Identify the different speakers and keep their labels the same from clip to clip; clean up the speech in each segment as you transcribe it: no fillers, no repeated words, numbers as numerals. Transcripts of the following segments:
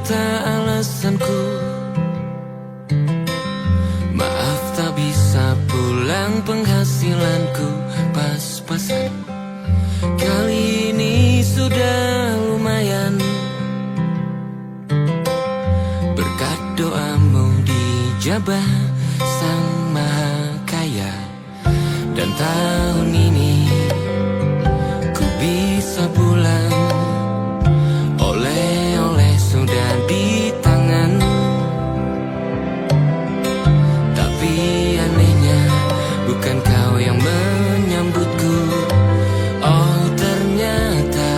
Speaker 1: kata alasanku. Maaf tak bisa pulang, penghasilanku pas-pasan. Kali ini sudah lumayan, berkat doamu dijabah Sang Maha Kaya. Dan tahun ini ku bisa pulang, oleh-oleh sudah di tangan. Tapi anehnya bukan kau yang menyambutku. Oh ternyata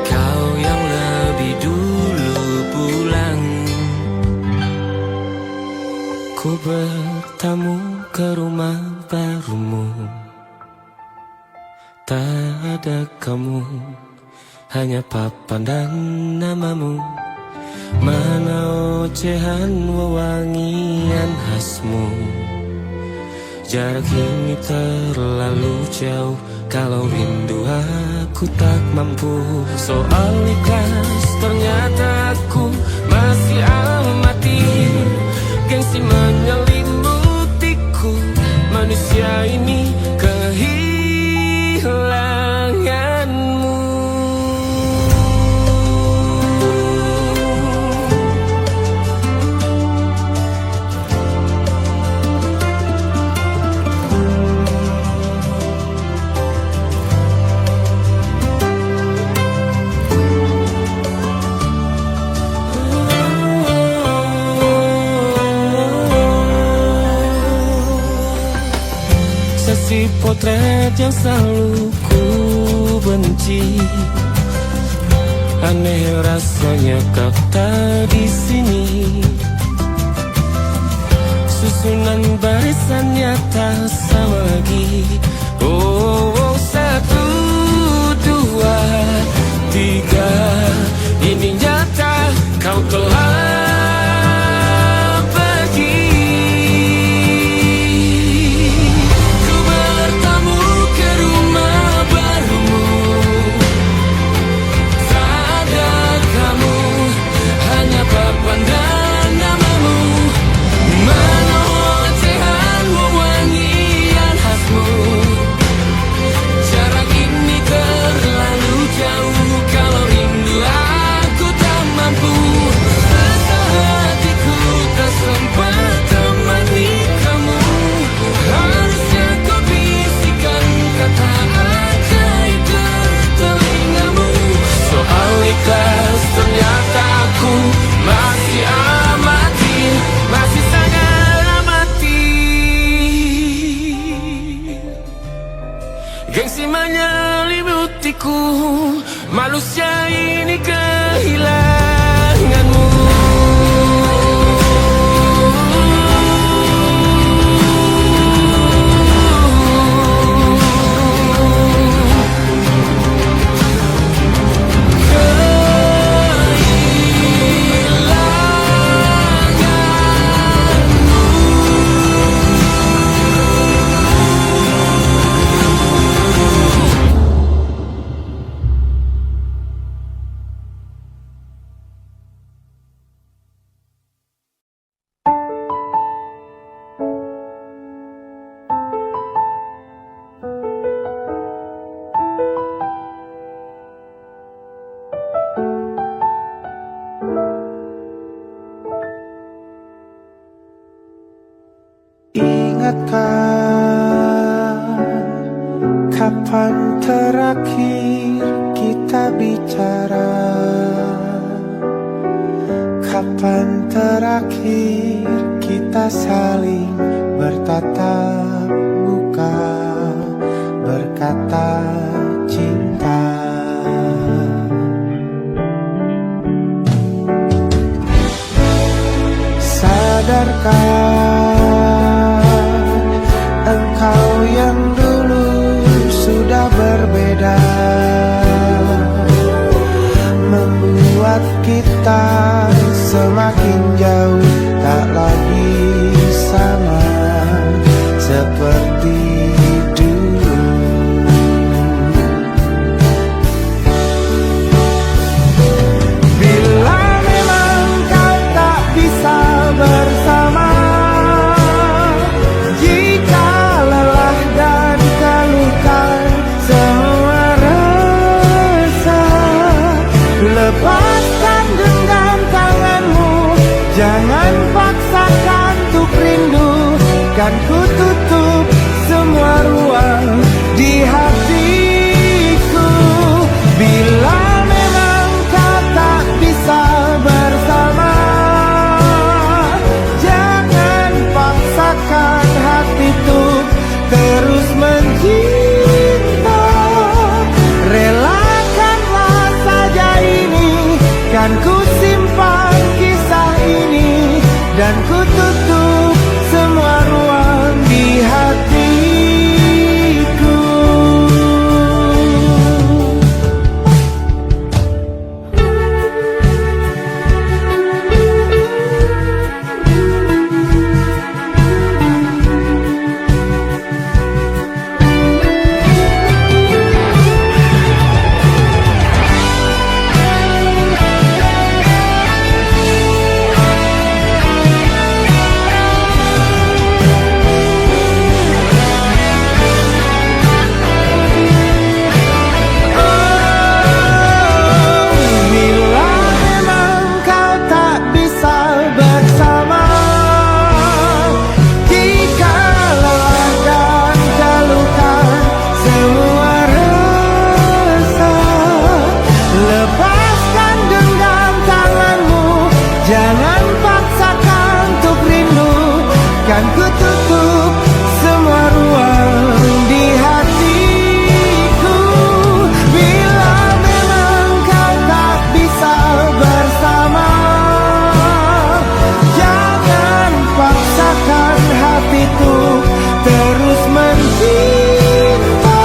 Speaker 1: kau yang lebih dulu pulang. Ku bertamu ke rumah barumu, tak ada kamu, hanya papan dan namamu. Mana ocehan wewangian khasmu. Jarak ini terlalu jauh, kalau rindu aku tak mampu. Soal ikhlas ternyata aku masih amati. Gengsi menyelimutiku, manusia ini kehilanganmu. Si potret yang selalu ku benci, aneh rasanya kau tak di sini. Susunan barisannya tak sama lagi. Oh, oh, 1, 2, 3, ini nyata kau telah ternyata aku masih amati, masih sangat amati. Gengsi menyelimutiku, manusia ini kehilanganmu.
Speaker 2: Kapan terakhir kita bicara? Kapan terakhir kita saling bertatap muka, berkata cinta? Sadarkah engkau yang dulu sudah berbeda, membuat kita semakin jauh, tak lagi sama seperti dulu. Bila lepaskan genggam tanganmu, jangan paksakan untuk rindu. Kan ku tutup semua ruang di hatiku. Bila memang kau tak bisa bersama, jangan paksakan hati untuk terus mencinta. Relakanlah saja ini, kan ku simpan kisah ini, dan ku tutup semua ruang di hatiku. Jangan paksakan untuk rindu, kan ku tutup semua ruang di hatiku. Bila memang kau tak bisa bersama, jangan paksakan hatiku terus mencinta.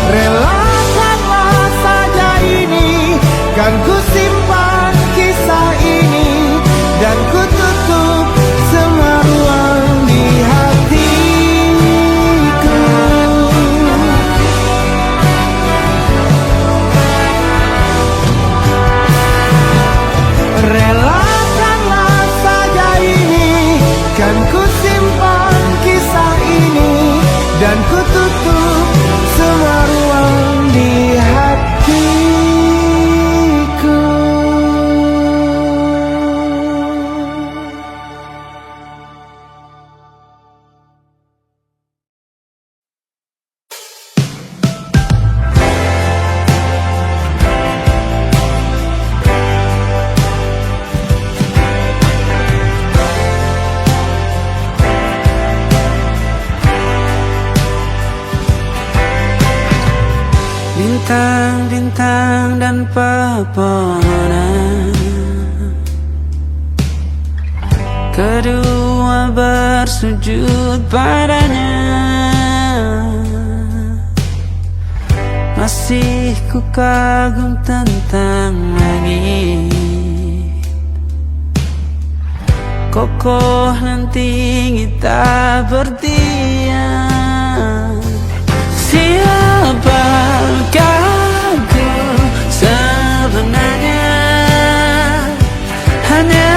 Speaker 2: Relakanlah saja ini, kan ku simpan kisah ini, dan ku tutup semua ruang di hatiku. Relakanlah saja ini, kan ku simpan kisah ini, dan ku tutup semua ruang di hatiku. Bintang-bintang dan pepohonan, kedua bersujud padanya. Masih ku kagum tentang langit, kokoh dan tinggi tak berdiam. Siapakah aku sebenarnya? Hanya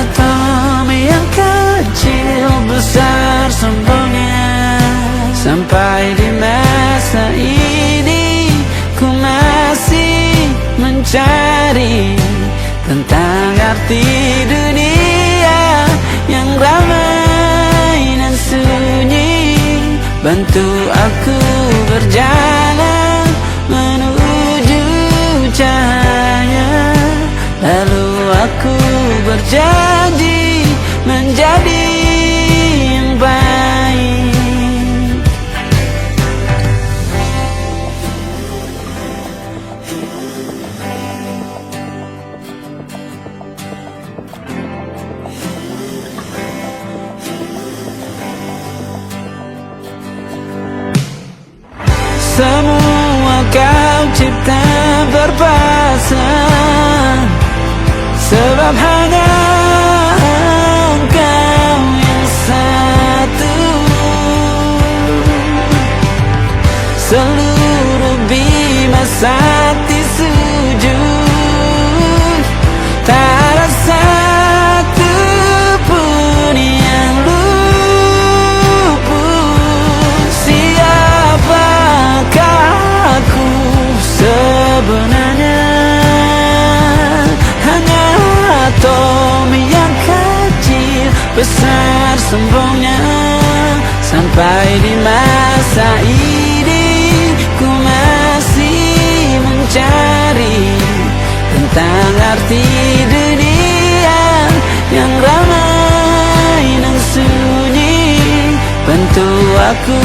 Speaker 2: atom yang kecil besar sombongnya. Sampai di masa ini ku masih mencari tentang arti dunia yang ramai dan sunyi. Bantu aku berjalan menuju cahaya, lalu aku berjanji menjadi yang baik. Semua kau cipta berpasang, sebab hanya engkau yang satu. Seluruh bima sakti sujud, tak ada satu pun yang luput. Siapakah aku sebenarnya?
Speaker 3: sombongnya. Sampai di masa ini ku masih mencari tentang arti dunia yang ramai dan sunyi. Bantu aku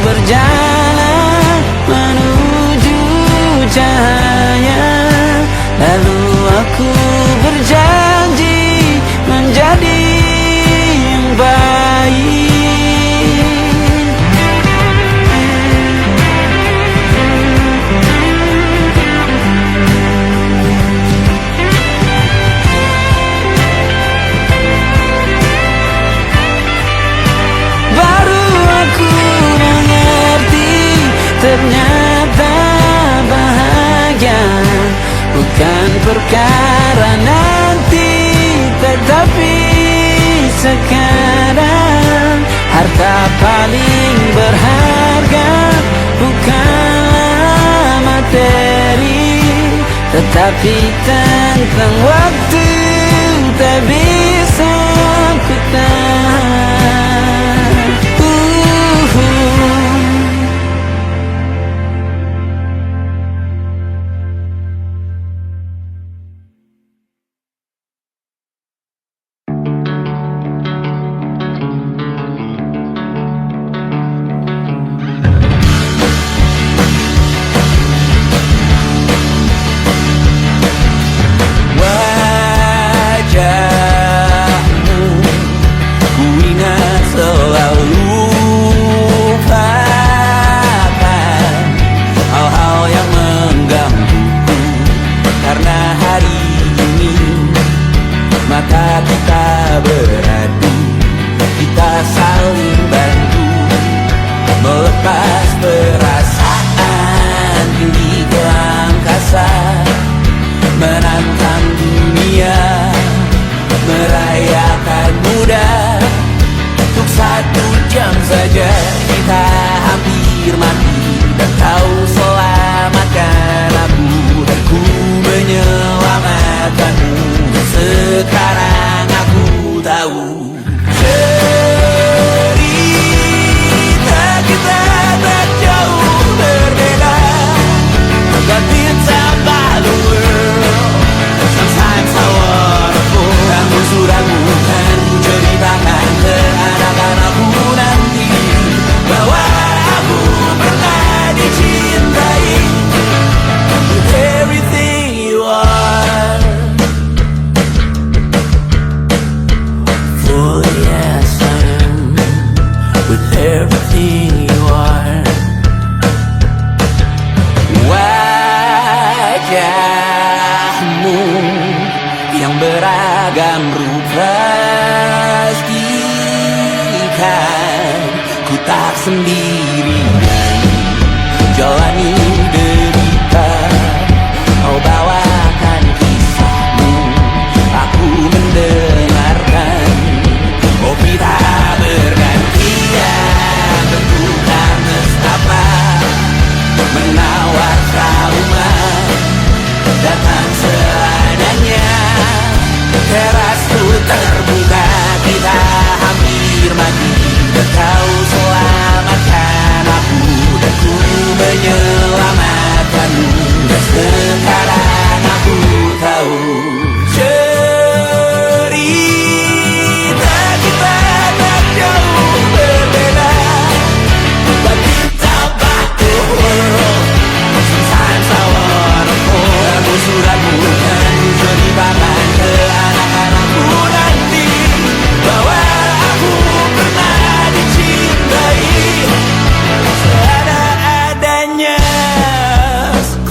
Speaker 3: berjalan menuju cahaya, lalu aku berjanji menjadi yang baik. Baru aku mengerti, ternyata bahagia bukan perkara nanti, tetapi sekarang. Harta paling berharga bukanlah materi, tetapi tentang waktu tak bisa ku tahan.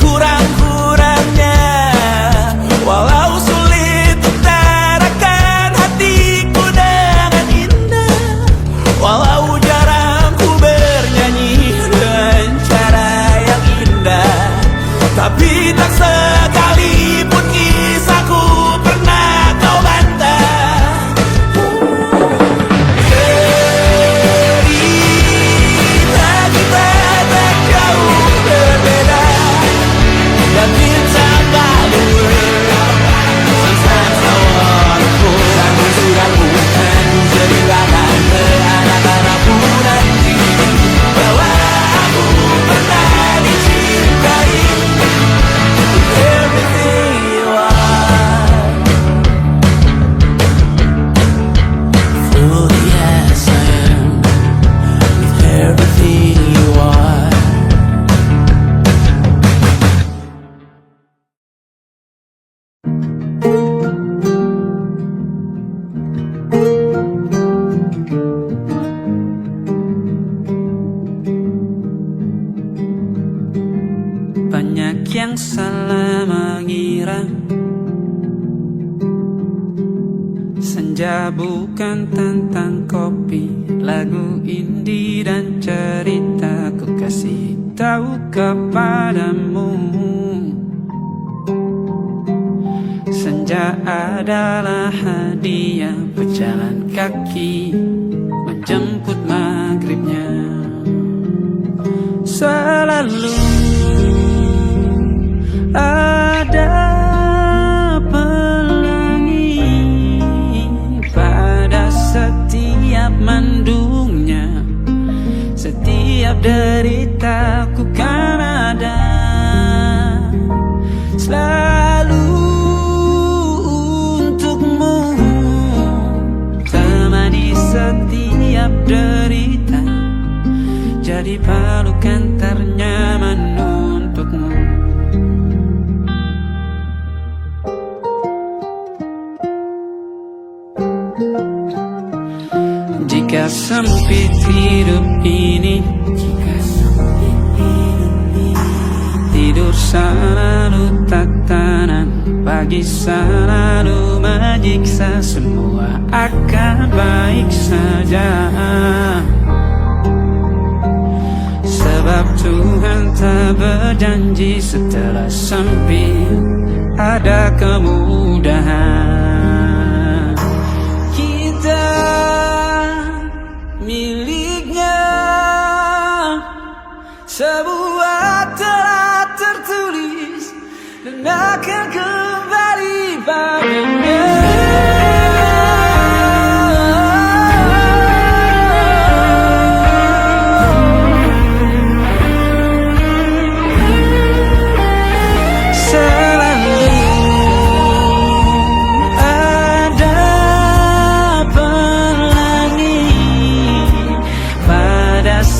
Speaker 2: Kurang-kurangnya walau
Speaker 3: Senja bukan tentang kopi, lagu indie dan cerita ku kasih tahu kepadamu. Senja adalah hadiah pejalan kaki menjemput maghribnya. Selalu ada setiap mendungnya, setiap deritaku kan ada. Selalu untukmu, temani setiap derita, jadi pelukan ternyaman untukmu. Jika sempit hidup ini, tidur selalu tatanan, pagi selalu menyiksa, semua akan baik saja. Sebab Tuhan tak berjanji setelah sempit ada kemudahan. Kita miliknya, sebuah telah tertulis dan akan kembali padanya.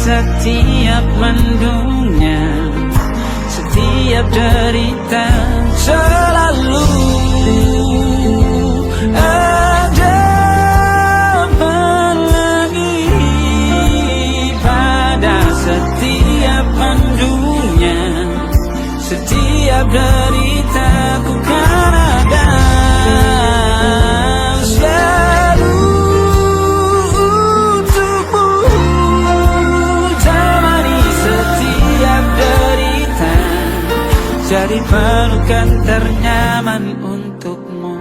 Speaker 3: Setiap mendungnya, setiap derita, selalu ada pelangi. Pada setiap mendungnya, setiap derita ku kan ada. Jadi pelukan ternyaman untukmu.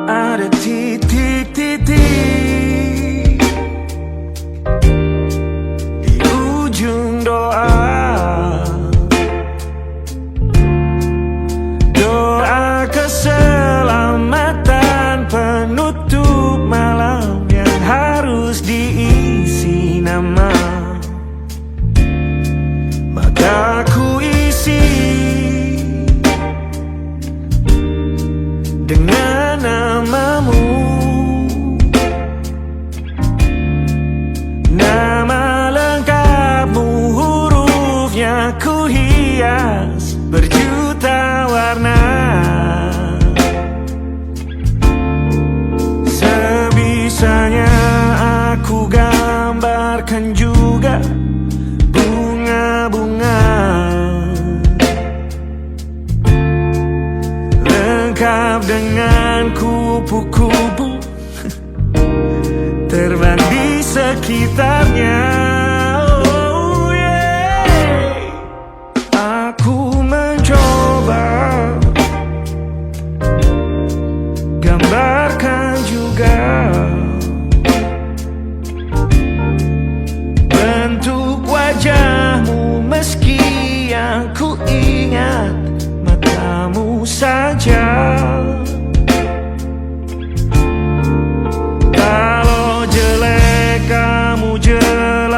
Speaker 2: Ada titik-titik di ujung doa, keselamatan penutup malam yang harus diisi nama. Maka ku isi dengan namamu, nama lengkapmu, hurufnya ku hias berjuta warna. Sebisanya aku gambarkan juga bunga-bunga, lengkap dengan kupu-kupu terbang di sekitarnya. Oh yeah. Aku mencoba gambarkan juga bentuk wajahmu, meski yang ku ingat matamu saja. Kalau jelek kamu jelek,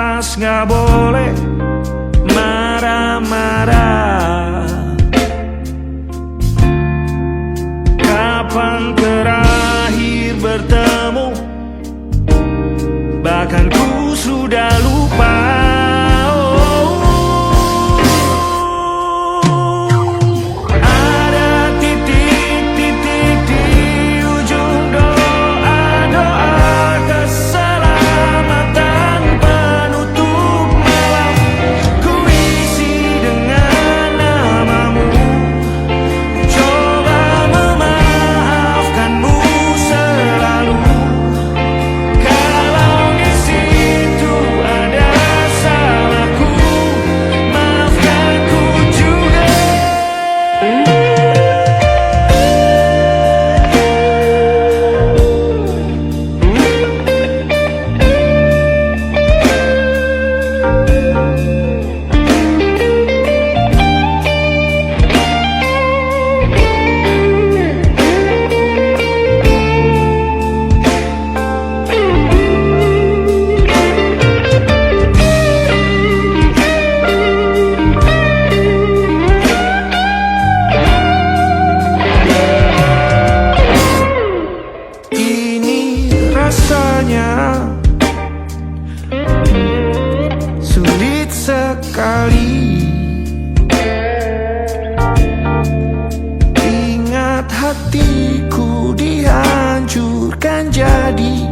Speaker 2: hatiku dihancurkan jadi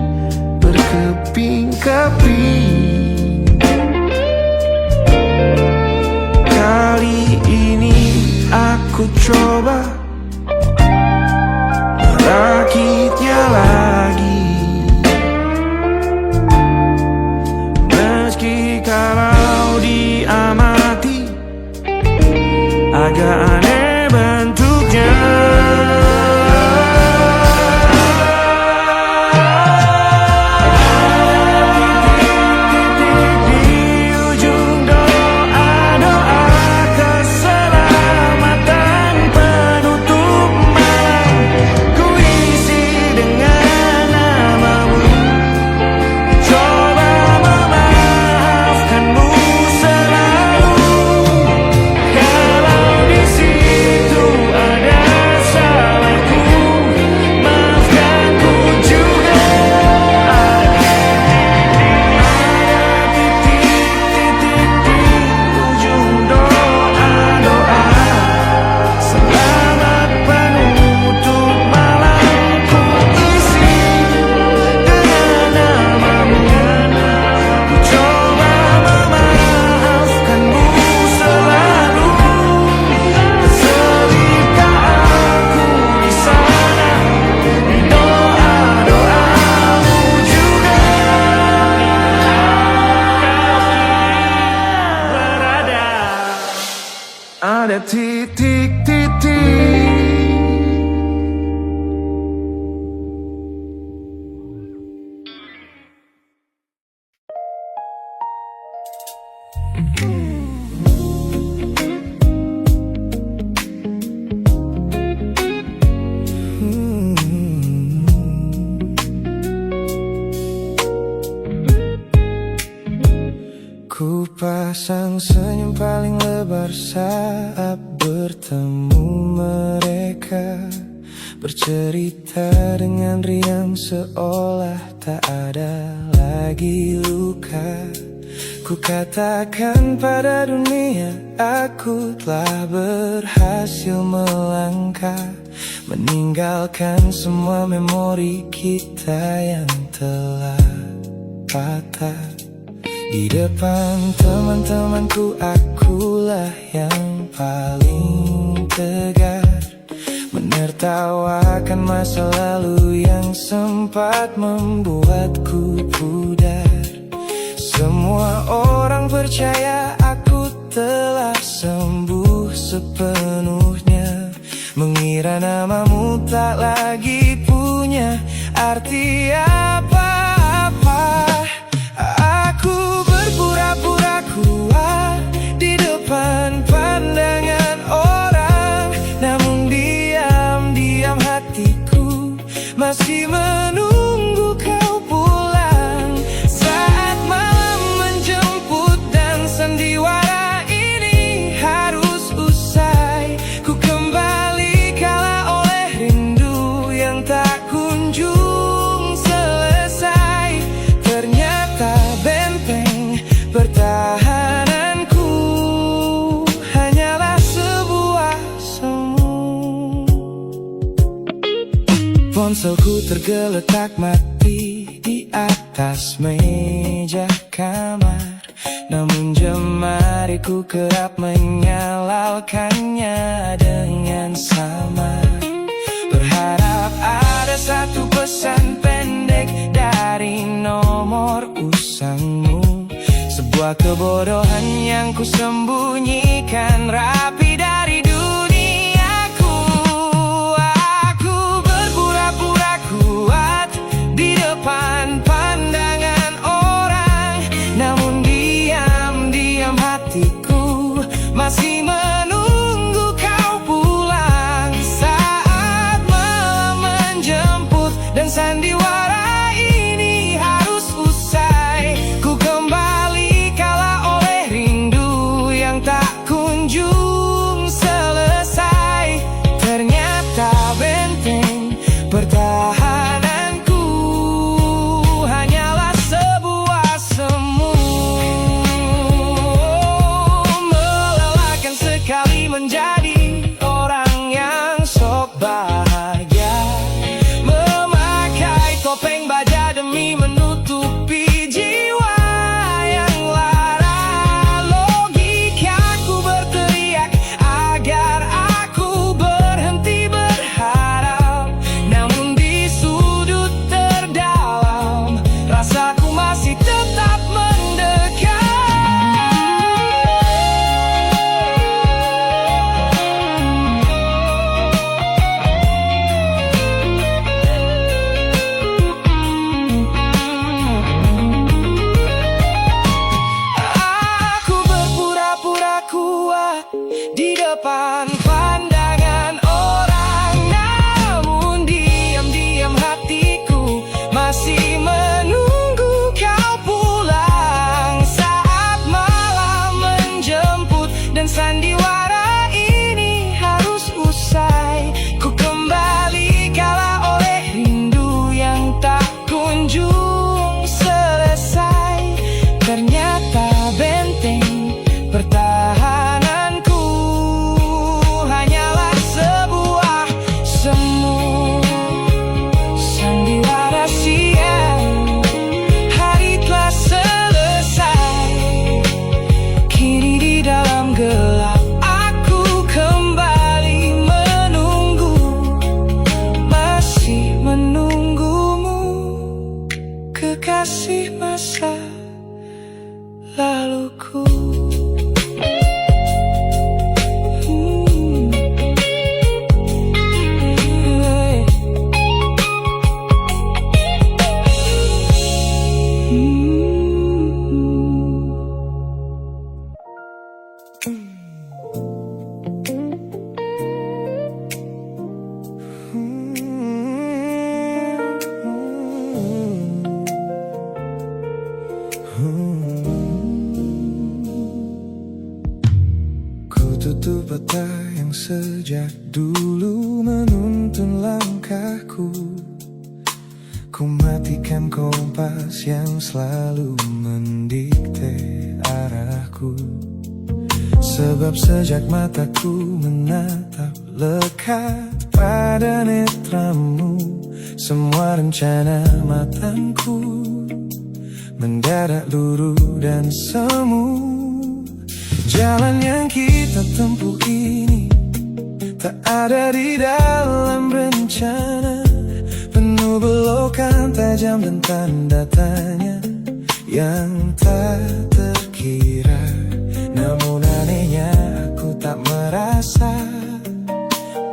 Speaker 2: berkeping-keping. Kali ini aku coba merakitnya lagi, meski kalau diamati agak aneh bentuknya. Ada titik-titik. Ku pasang senyum paling lebar saat bertemu mereka, bercerita dengan riang seolah tak ada lagi luka. Ku katakan pada dunia aku telah berhasil melangkah, meninggalkan semua memori kita yang telah patah. Di depan teman-temanku akulah yang paling tegar, menertawakan masa lalu yang sempat membuatku pudar. Semua orang percaya aku telah sembuh sepenuhnya, mengira namamu tak lagi punya arti apa-apa. Aku berpura-pura kuat di depan pandangan orang, namun diam-diam hatiku masih menunggu kau pulang. Saat malam menjemput dan sandiwara ini harus usai, ku kembali kala oleh rindu yang tak kunjung selesai. Ternyata benteng pertahananku hanyalah sebuah semu. Ponselku tergeletak mati di atas meja kamar, namun jemariku kerap menyalakannya dengan samar. Berharap ada satu pesan pendek dari nomor usangmu, sebuah kebodohan yang ku sembunyikan rapi dari duniaku. Aku berpura-pura kuat di depan pandangan orang, namun diam-diam hatiku masih menunggu kau pulang. Saat malam menjemput dan sandiwara ini harus usai, ku kembali kala oleh rindu yang tak kunjung selesai. Ternyata benteng pertahananku hanyalah sebuah semu. Melelahkan sekali menjadi orang yang sok bahagia.
Speaker 3: kekasih masa laluku.
Speaker 2: Ku tutup mata yang sejak dulu menuntun langkahku. Ku matikan kompas yang selalu mendikte arahku. Sebab sejak mataku menatap lekat pada netramu, semua rencana matangku mendadak luruh dan semu. Jalan yang kita tempuh ini tak ada di dalam rencana, penuh belokan tajam dan tanda tanya yang tak terkira. Namun anehnya aku tak merasa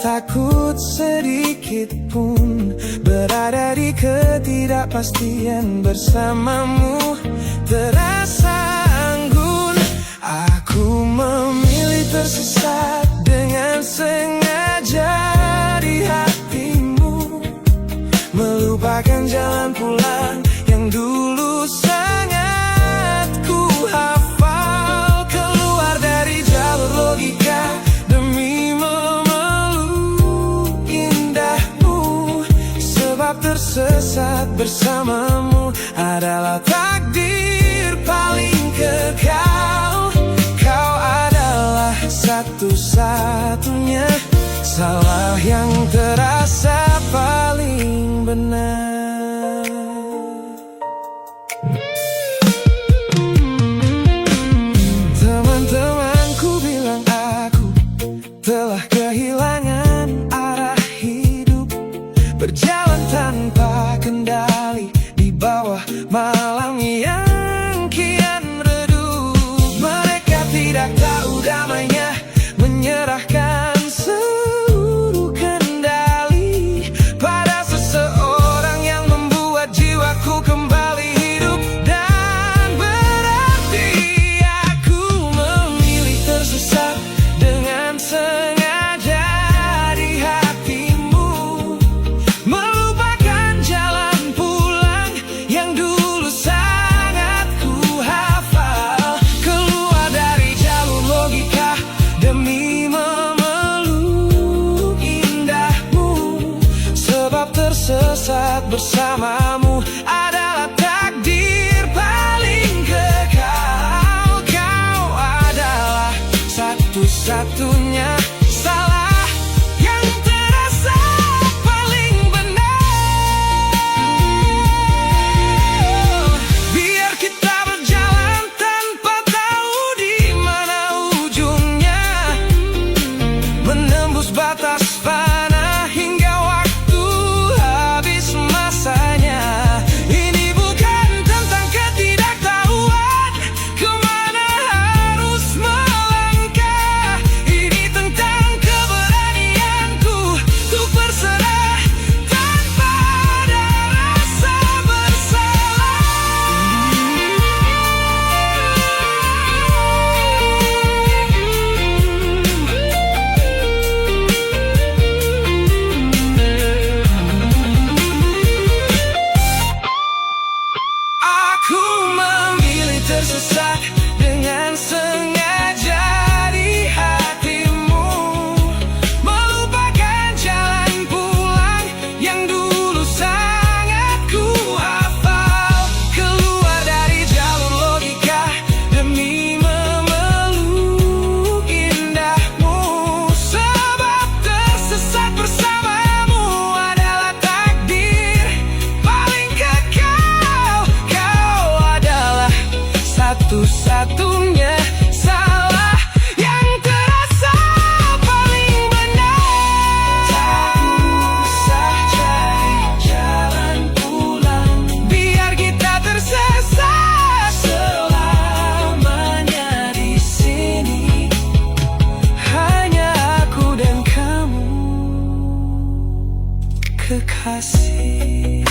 Speaker 2: takut sedikit pun berada di ketidakpastian bersamamu. Terasa anggun, aku memilih tersesat dengan sengaja di hatimu, melupakan jalan pulang yang dulu sangat ku hafal. Keluar dari jalur logika demi memeluk indahmu, sebab tersesat bersamamu adalah takdir paling kekal. Kau adalah satu-satunya salah yang terasa paling benar. Teman-temanku bilang aku telah kehilangan arah hidup, berjalan tanpa kendali di bawah malam yang kian redup. Mereka tidak tahu damainya menyerahkan seluruh kendali pada seseorang yang membuat jiwaku kembali hidup dan berarti. Aku memilih tersesat dengan sengaja di hatimu, melupakan jalan pulang yang dulu sangat ku hafal. Keluar dari jalur logika demi memeluk indahmu, sebab tersesat bersamamu adalah takdir paling kekal. Kau adalah satu-satunya salah yang terasa paling benar. Biar kita berjalan tanpa tahu di mana ujungnya, menembus batas fana hingga waktu habis masanya.
Speaker 3: kekasih.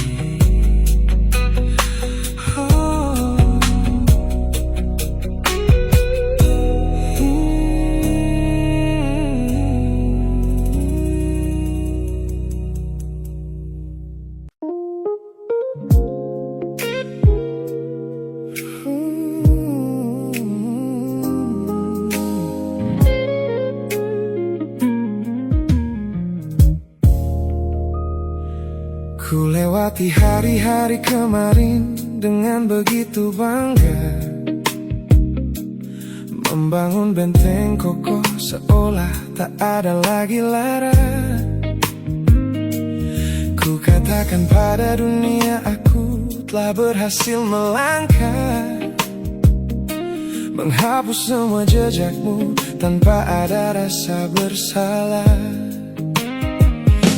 Speaker 2: Ku lewati hari-hari kemarin dengan begitu bangga, membangun benteng kokoh seolah tak ada lagi lara. Ku katakan pada dunia aku telah berhasil melangkah, menghapus semua jejakmu tanpa ada rasa bersalah.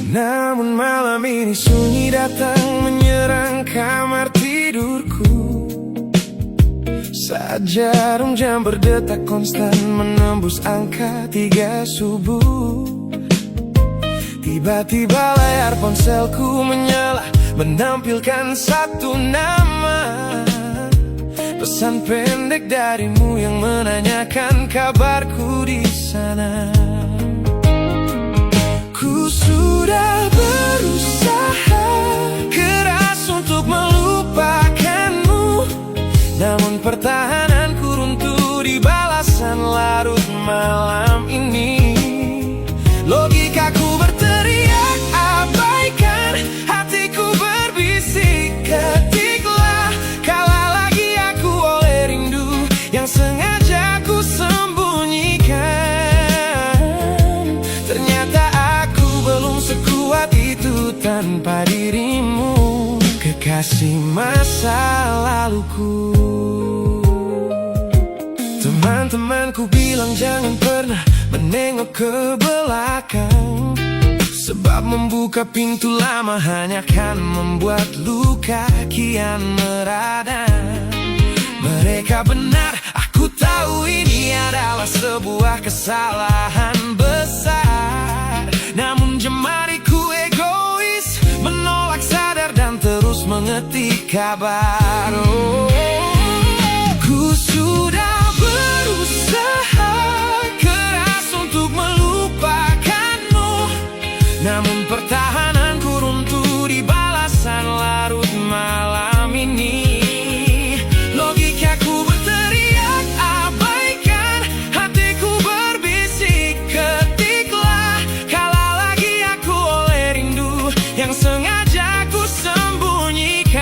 Speaker 2: Namun malam ini sunyi datang menyerang kamar tidurku, saat jarum jam berdetak konstan menembus angka 3 subuh. Tiba-tiba layar ponselku menyala, menampilkan satu nama, pesan pendek darimu yang menanyakan kabarku di sana. Ku sudah berusaha keras untuk melupakanmu, namun pertahananku runtuh di balasan larut malam ini. Logikaku berteriak abaikan, hatiku berbisik ketiklah, kalah lagi aku oleh rindu yang sengaja ku sembunyikan. Ternyata belum sekuat itu tanpa dirimu, kekasih masa laluku. Teman-temanku bilang jangan pernah menengok ke belakang, sebab membuka pintu lama hanya akan membuat luka kian meradang. Mereka benar, aku tahu ini adalah sebuah kesalahan besar, namun jemariku egois menolak sadar dan terus mengetik kabar. Ku sudah berusaha keras untuk melupakanmu, namun pertahananku runtuh di balasan larut malam ini. Logikaku berteriak abaikan, hatiku berbisik ketiklah, kalah lagi aku oleh rindu yang sengaja ku sembunyikan.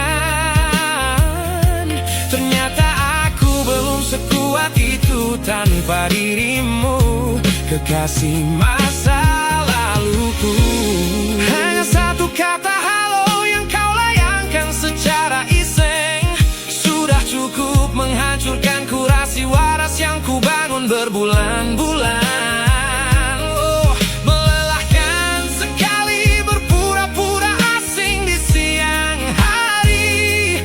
Speaker 2: Ternyata aku belum sekuat itu tanpa dirimu, kekasih masa laluku. Hanya satu kata halo yang kau layangkan secara iseng sudah cukup menghancurkan kurasi waras yang ku bangun berbulan-bulan. Melelahkan sekali berpura-pura asing di siang hari.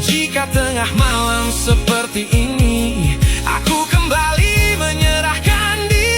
Speaker 2: Jika tengah malam seperti ini aku kembali menyerahkan diri.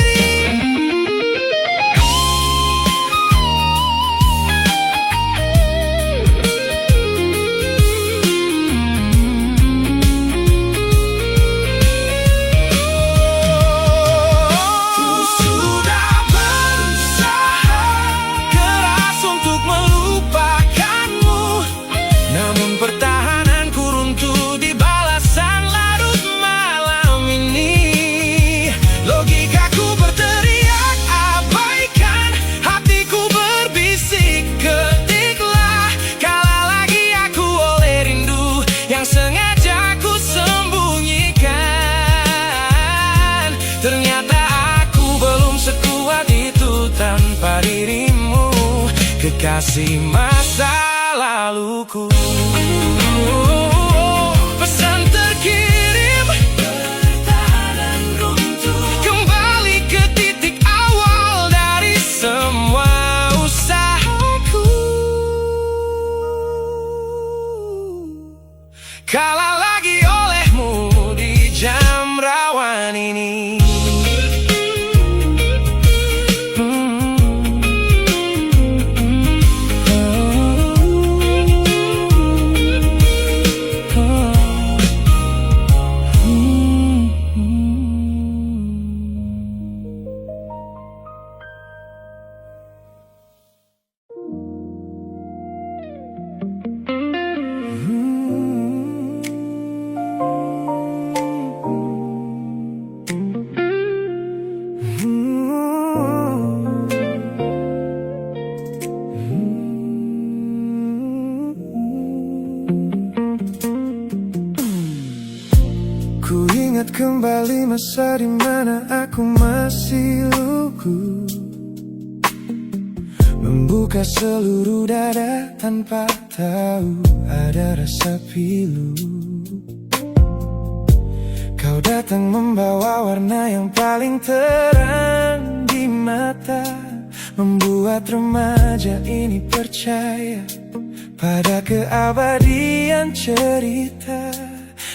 Speaker 2: Ternyata aku belum sekuat itu tanpa dirimu, kekasih masa laluku. Pesan terkirim, pertahanan runtuh, kembali ke titik awal dari semua usahaku. Kalah lagi olehmu di jam rawan ini. Ku ingat kembali masa dimana aku masih lugu, membuka seluruh dada tanpa tahu ada rasa pilu. Kau datang membawa warna yang paling terang di mata, membuat remaja ini percaya pada keabadian cerita.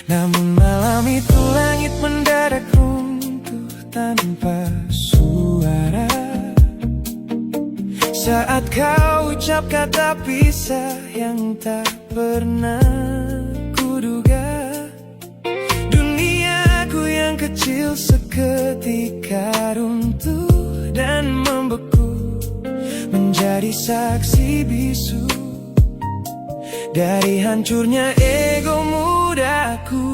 Speaker 2: Namun malam itu langit mendadak runtuh tanpa suara saat kau ucap kata pisah yang tak pernah kuduga. Duniaku yang kecil seketika runtuh dan membeku, menjadi saksi bisu dari hancurnya ego mudaku.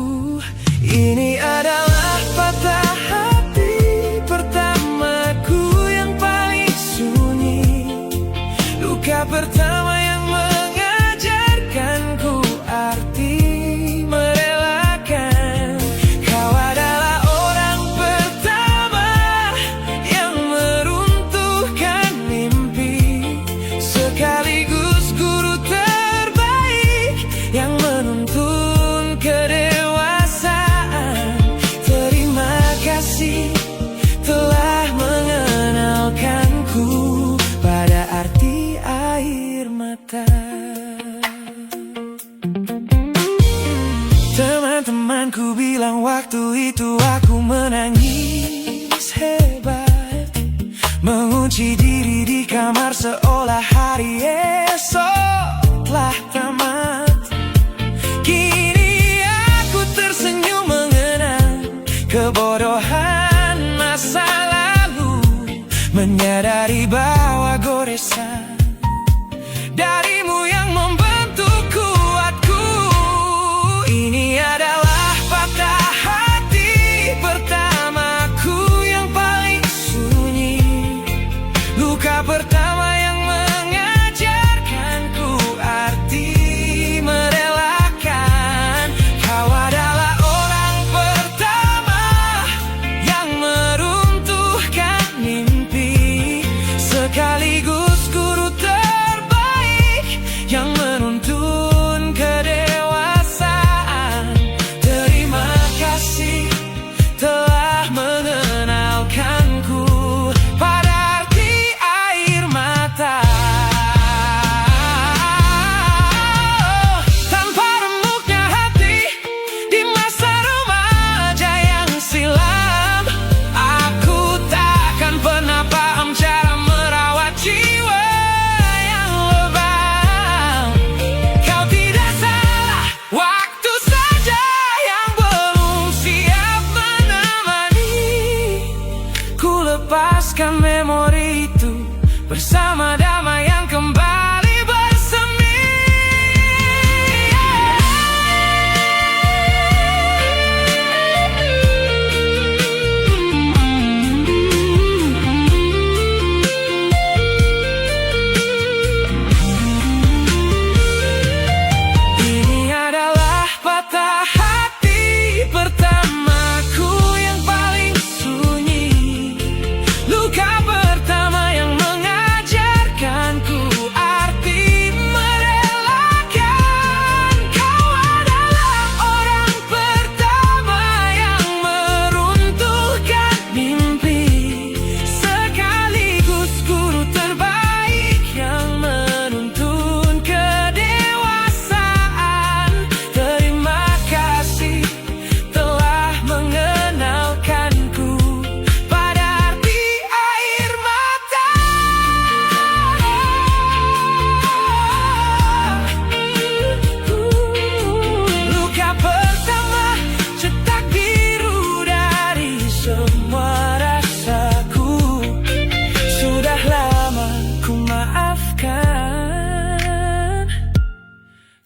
Speaker 2: Ini adalah patah hati pertamaku yang paling sunyi, luka pertama yang mengajarkanku arti merelakan. Kau adalah orang pertama yang meruntuhkan mimpi, sekaligus guru terbaik yang menuntun kedewasaan. Terima kasih telah mengenalkanku pada arti air mata. Teman-temanku bilang waktu itu aku menangis hebat, mengunci diri di kamar seolah hari esok telah tamat. Kini aku tersenyum mengenang kebodohan masa lalu, menyadari bahwa goresan darimu yang membentuk kuatku. Ini adalah patah hati pertamaku yang paling sunyi, luka pertama yang mengajarkanku arti merelakan. Kau adalah orang pertama yang meruntuhkan mimpi, sekaligus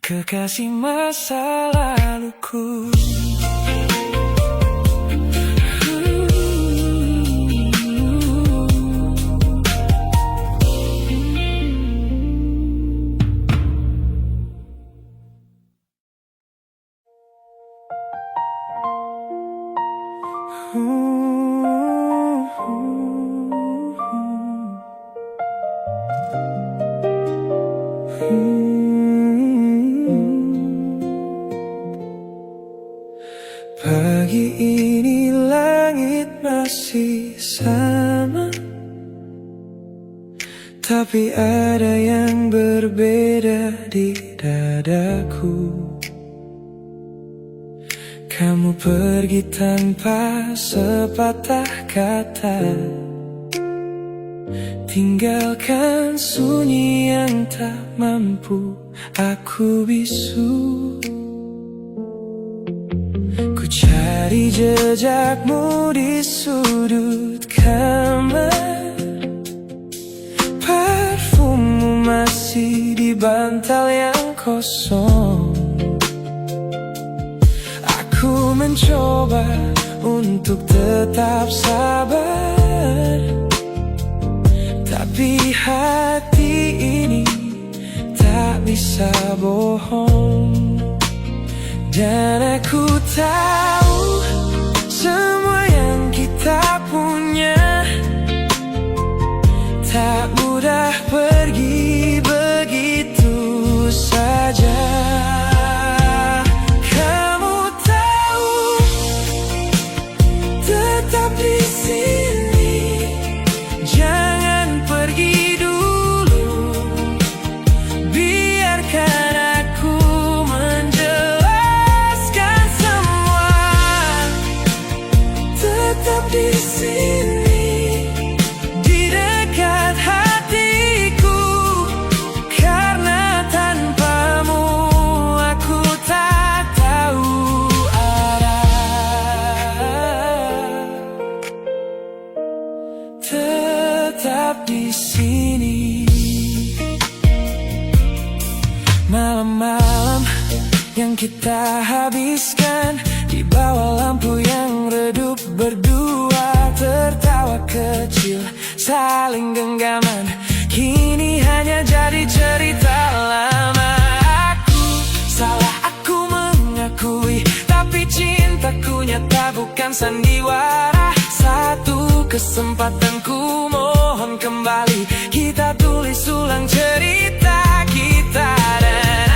Speaker 3: kekasih masa laluku.
Speaker 2: Pagi ini langit masih sama, tapi ada yang berbeda di dadaku. Kamu pergi tanpa sepatah kata, tinggalkan sunyi yang tak mampu aku bisu. Ku cari jejakmu di sudut kamar, parfummu masih di bantal yang kosong. Aku mencoba untuk tetap sabar, tapi hati ini tak bisa bohong. Dan aku tahu semua yang kita punya tak mudah pergi begitu saja. Kamu tahu, tetap di sini, jangan pergi dulu. Biarkan aku menjelaskan semua. Tetap di sini, di dekat hatiku, karena tanpamu aku tak tahu arah. Tetap di sini. Malam-malam yang kita habiskan di bawah lampu yang redup, berdua tertawa kecil, saling genggaman, kini hanya jadi cerita lama. Aku salah, aku mengakui, tapi cintaku nyata bukan sandiwara. Satu kesempatan ku mohon kembali, kita tulis ulang cerita kita. Dan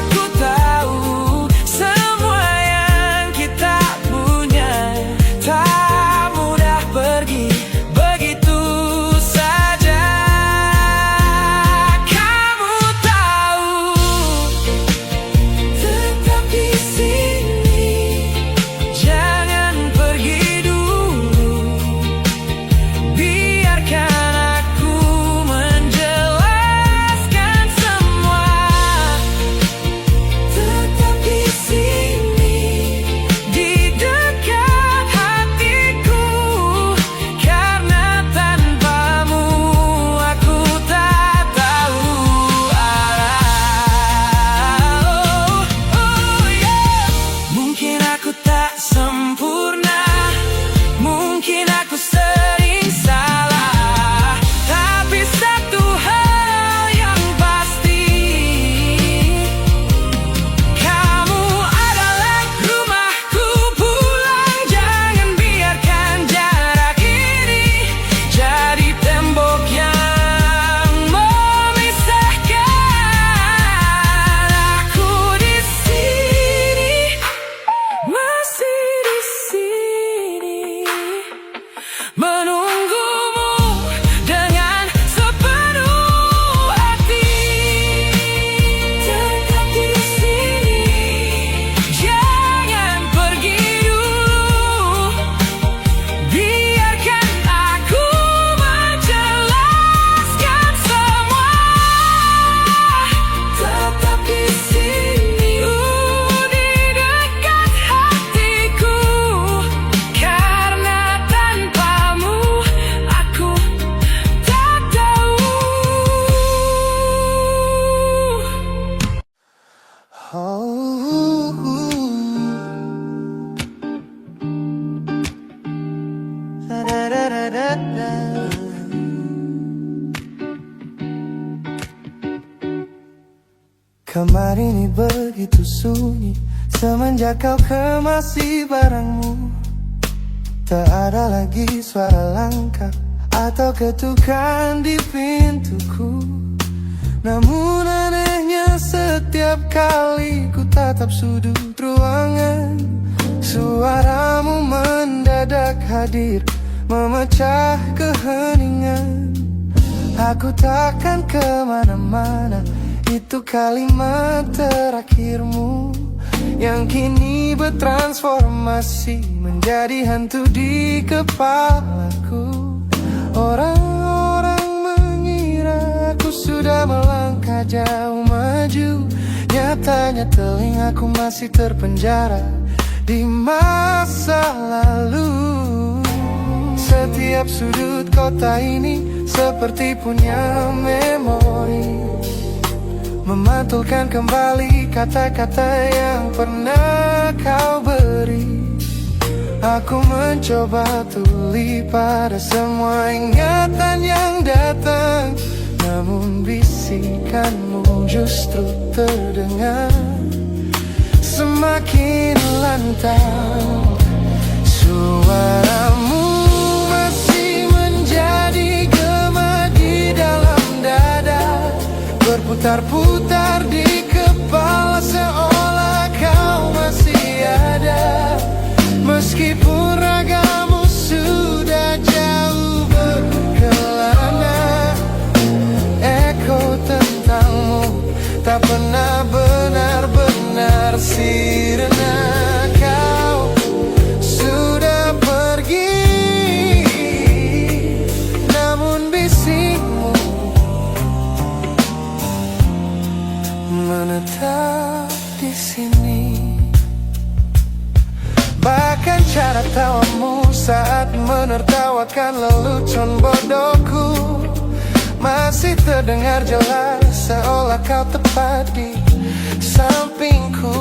Speaker 2: aku tahu semua yang kita punya tak mudah pergi begitu saja. Kamu tahu, tetap di sini, jangan pergi dulu. Biarkan aku menjelaskan Kamar ini begitu sunyi semenjak kau kemasi barangmu. Tak ada lagi suara langkah atau ketukan di pintuku. Namun anehnya setiap kali ku tatap sudut ruangan, suaramu mendadak hadir memecah keheningan. Aku takkan kemana-mana, itu kalimat terakhirmu yang kini bertransformasi menjadi hantu di kepalaku. Orang-orang mengira aku sudah melangkah jauh maju, nyatanya telingaku masih terpenjara di masa lalu. Setiap sudut kota ini seperti punya memori, memantulkan kembali kata-kata yang pernah kau beri. Aku mencoba tuli pada semua ingatan yang datang, namun bisikanmu justru terdengar semakin lantang. Suaramu masih menjadi gema di dalam dada, berputar-putar di kepala seolah kau masih ada. Meskipun ragamu sudah jauh berkelana, eko tentangmu tak pernah benar-benar sirna. Kau sudah pergi, namun bisikmu menetap di sini. Bahkan cara tawamu saat menertawakan lelucon bodohku masih terdengar jelas, seolah kau tepat di sampingku.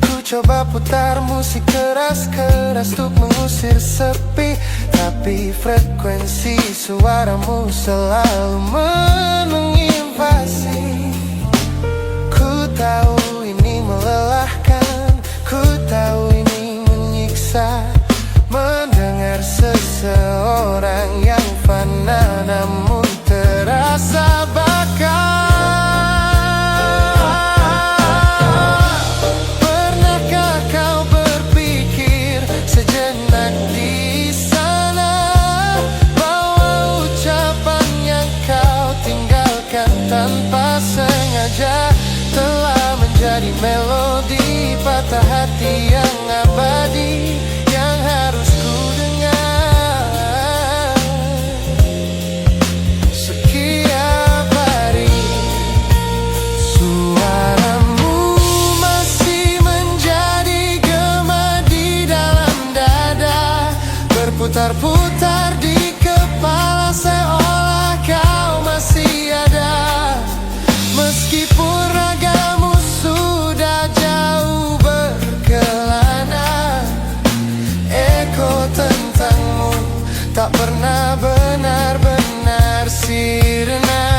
Speaker 2: Ku coba putar musik keras-keras untuk mengusir sepi, tapi frekuensi suaramu selalu menginvasi. Ku tahu ini melelahkan, ku tahu ini menyiksa, mendengar seseorang yang fana namun terasa bakal. Pernahkah kau berpikir sejenak di sana bahwa ucapan yang kau tinggalkan tanpa sengaja telah menjadi melodi patah hati yang abadi yang harus ku dengar setiap hari. Suaramu masih menjadi gema di dalam dada, berputar-putar di kepala seolah kau masih ada. Meskipun ragamu sudah jauh berkelana, eko tentangmu tak pernah benar-benar sirna.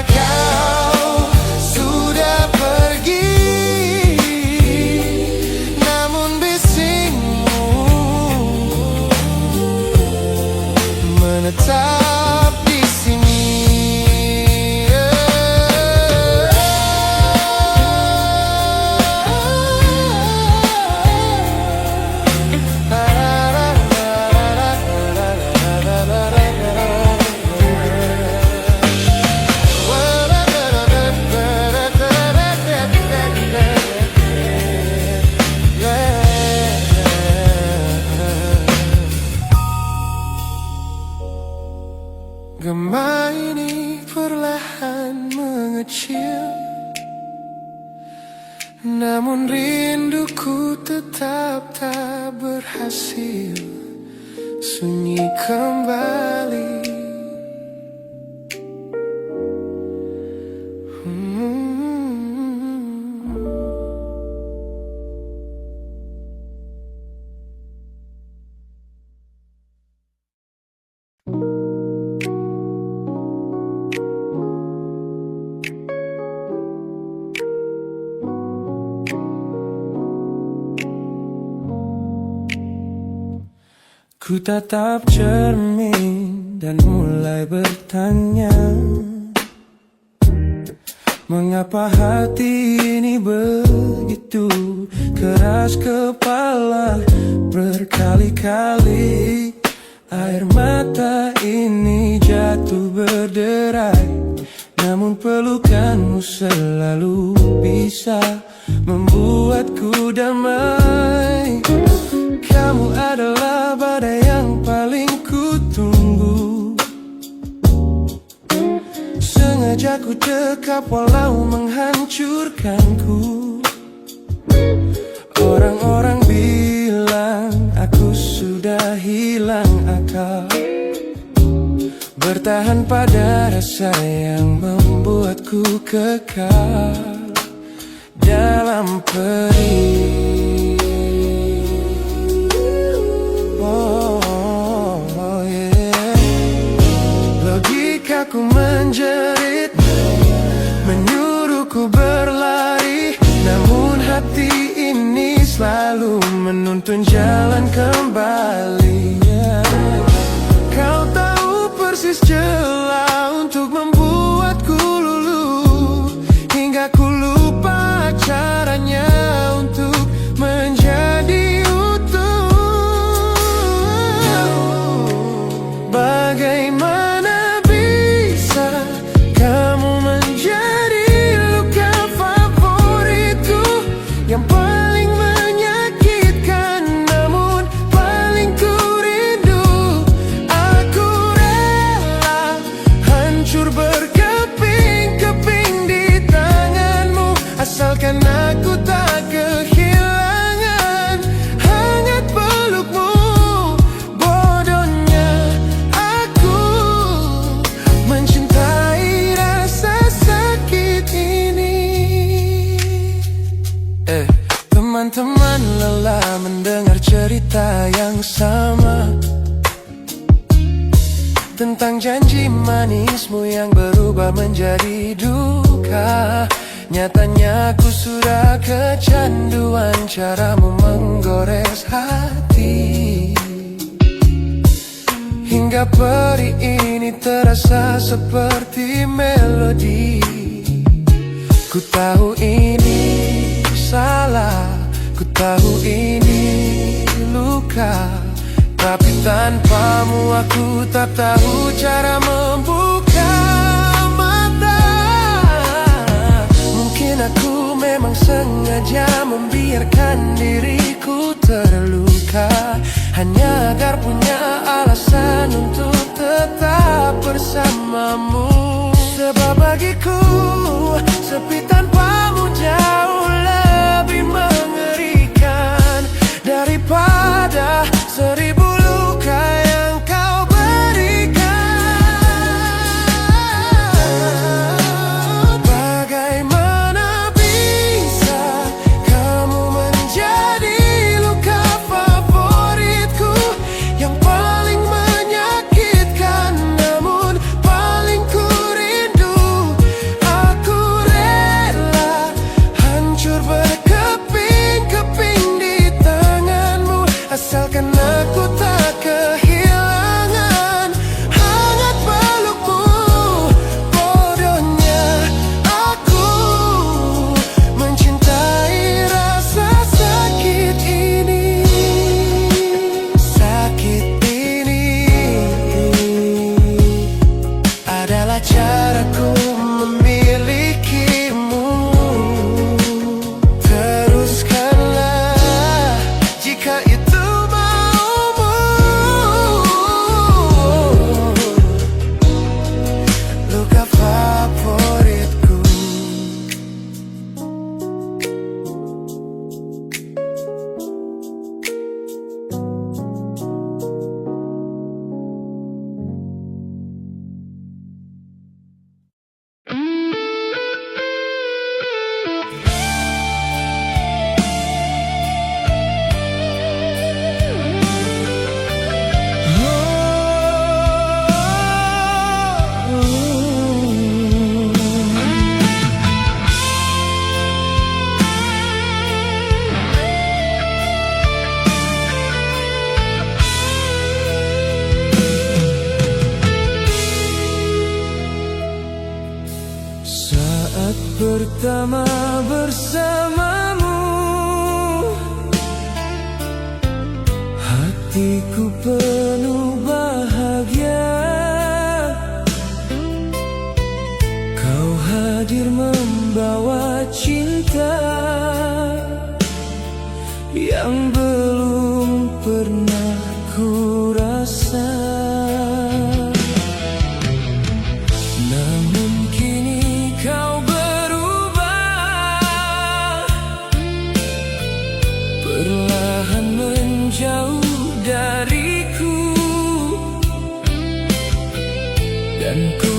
Speaker 2: Kau sudah pergi, namun bisikmu menetap di sini. Gema ini perlahan mengecil, namun rinduku tetap tak berhasil sunyi kembali.
Speaker 3: Ku tatap cermin dan mulai bertanya, mengapa hati ini begitu keras kepala? Berkali-kali air mata ini jatuh berderai, namun pelukanmu selalu bisa membuatku damai. Kamu adalah badai yang paling ku tunggu, sengaja ku dekap walau menghancurkanku. Orang-orang bilang aku sudah hilang akal, bertahan pada rasa yang membuatku kekal dalam perih. Logikaku menjerit, menyuruhku berlari, namun hati ini selalu menuntun jalan kembali. Kau tahu persis celah untuk membuatku luluh, hingga ku lupa caranya untuk menjadi utuh. Bagaimana bisa kamu menjadi luka favoritku yang paling menyakitkan, namun paling ku rindu. Aku rela hancur berkeping-keping di tanganmu, asalkan aku tak kehilangan hangat pelukmu. Bodohnya aku mencintai rasa sakit ini. Teman-teman lelah mendengar cerita yang sama tentang janji manismu yang berubah menjadi duka. Nyatanya aku sudah kecanduan caramu menggores hati, hingga perih ini terasa seperti melodi. Ku tahu ini salah, ku tahu ini luka, tapi tanpamu aku tak tahu cara membuka mata. Mungkin aku memang sengaja membiarkan diriku terluka, hanya agar punya alasan untuk tetap bersamamu. Sebab bagiku sepi tanpamu jauh lebih mengerikan daripada 1000 luka yang kau berikan. Bagaimana bisa kamu menjadi luka favoritku yang paling menyakitkan, namun paling ku rindu. pertama bersamamu. Hatiku penuh bahagia, kau hadir membawa cinta yang belum pernah ku rasa. Namun kini kau berubah, perlahan menjauh dariku, dan ku